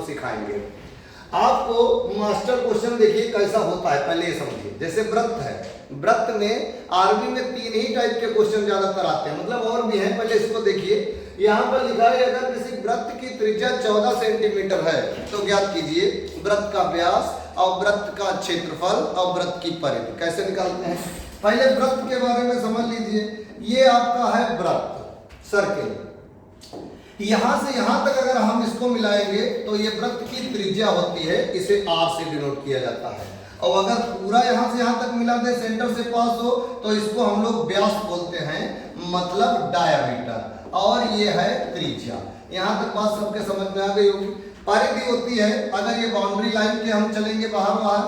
सिखाएंगे। आपको master question देखिए कैसा होता है, पहले ये समझिए। जैसे वृत्त है, वृत्त में आरबी में 3 ही टाइप के क्वेश्चन ज्यादातर आते हैं, मतलब और भी हैं, पहले इसको देखिए। यहाँ पर लिखा है अगर किसी वृत्त की त्रिज्या 14 सेंटीमीटर है तो ज्ञात कीजिए वृत्त का व्यास और वृत्त का क्षेत्रफल और वृत्त की परिधि। कैसे निकालते हैं, पहले वृत्त के बारे में समझ लीजिए। ये आपका है वृत्त, सर्किल। यहां से यहां तक अगर हम इसको मिलाएंगे तो ये वृत्त की त्रिज्या होती है, इसे आर से डिनोट किया जाता है। और अगर पूरा यहां से यहां तक मिला दे, सेंटर से पास हो, तो इसको हम लोग व्यास बोलते हैं, मतलब डायमीटर। और ये है त्रिज्या। यहां तक बात सबके समझ में आ गई होगी। परिधि होती है अगर ये बाउंड्री लाइन के हम चलेंगे बाहर बाहर,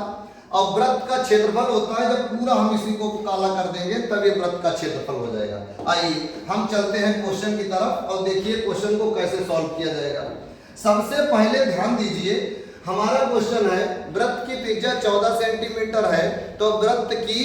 और वृत्त का क्षेत्रफल होता है जब पूरा हम इसी को काला कर देंगे तब ये वृत्त का क्षेत्रफल हो जाएगा। आइए हम चलते हैं क्वेश्चन की तरफ और देखिए क्वेश्चन को कैसे सॉल्व किया जाएगा। सबसे पहले ध्यान दीजिए, हमारा क्वेश्चन है वृत्त की त्रिज्या 14 सेंटीमीटर है, तो वृत्त की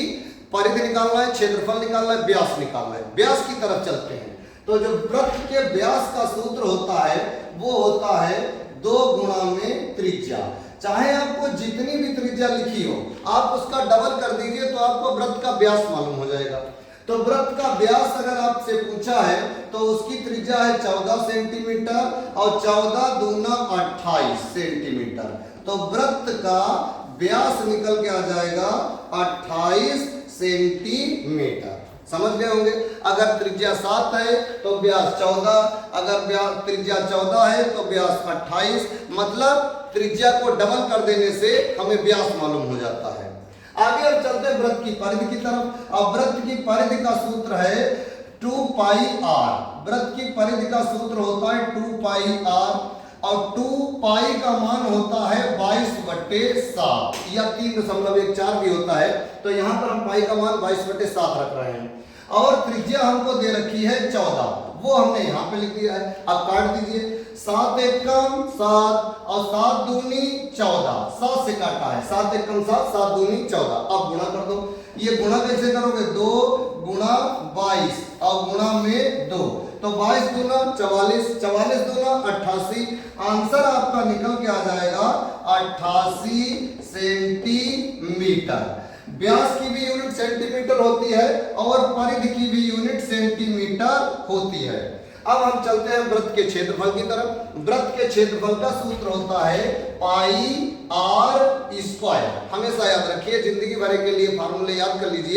परिधि निकालना है, क्षेत्रफल निकालना है, व्यास निकालना है। व्यास की तरफ चलते हैं। तो जो वृत्त के व्यास का सूत्र होता है वो होता है 2 गुणा में त्रिज्या। चाहे आपको जितनी भी त्रिज्या लिखी हो आप उसका डबल कर दीजिए तो आपको वृत्त का व्यास मालूम हो जाएगा। तो वृत्त का व्यास अगर आपसे पूछा है तो उसकी त्रिज्या है 14 सेंटीमीटर और 14 दूना 28 सेंटीमीटर। तो वृत्त का व्यास निकल के आ जाएगा 28 सेंटीमीटर। समझ गए होंगे। अगर त्रिज्या 7 है तो व्यास 14, अगर व्यास त्रिज्या 14 है तो व्यास 28, मतलब त्रिज्या को डबल कर देने से हमें व्यास मालूम हो जाता है। आगे अब चलते हैं वृत्त की परिधि की तरफ। अब वृत्त की परिधि का सूत्र है 2 पाई आर। वृत्त की परिधि का सूत्र होता है 2 पाई आर और 2 पाई का मान होता है 22/7 या 3.14 भी होता है। तो यहाँ पर हम पाई का मान 22/7 रख रहे हैं और त्रिज्या हमको दे रखी है 14, वो हमने यहाँ पे लिख दिया है। अब काट दीजिए, 7 एकम 7 और 7 दूनी 14, 7 से काटा है, 7 एकम 7, 7 दूनी 14। अब गुणा कर दो। ये गुणा कैसे करोगे, 2 गुणा 22 और गुणा में 2, तो 22 दूना 44, 44 दूना 88। आंसर आपका निकल के आ जाएगा 88 सेंटीमीटर। व्यास की भी यूनिट सेंटीमीटर होती है और परिधि की भी यूनिट सेंटीमीटर होती है। अब हम चलते हैं वृत्त के क्षेत्रफल की तरफ। वृत्त के क्षेत्रफल का सूत्र होता है पाई आर स्क्वायर। हमेशा याद रखिए, जिंदगी भर के लिए फार्मूले याद कर लीजिए।